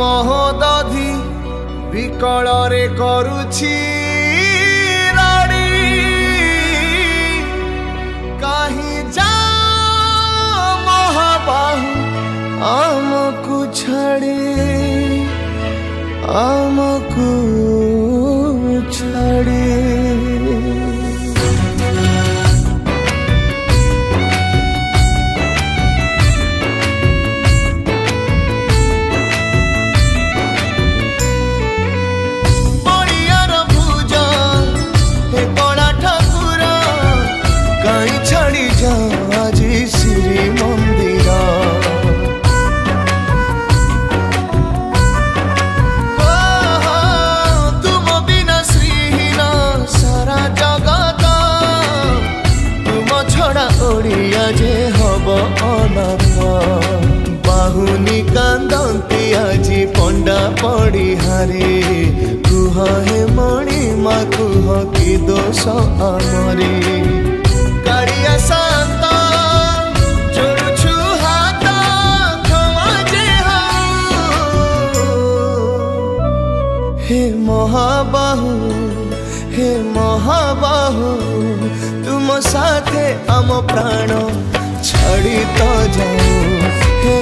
ମହୋଦଧି ବିକଳରେ କରୁଛି ରଡ଼ି କାହିଁ ଯା ମହାବାହୁ ଆମକୁ ଛାଡ଼ି ଆମକୁ ଛାଡ଼ି আজি শ্রী মন্দির তুম বিনা শ্রীহীন সারা জগত তুম ছড়া ওড়িয়া যে হব অনাথ বাহুনি কান্দন্তি আজি পণ্ডা পড়িহারে কুহ হে মণি মা কুহ কি দোষ আমরে কাড়িয়া শান্ত জোড়ুছু হাত ক্ষমা যে হে মহাবাহু তুম সাথে আম প্রাণ ছাড়ি তো যাও হে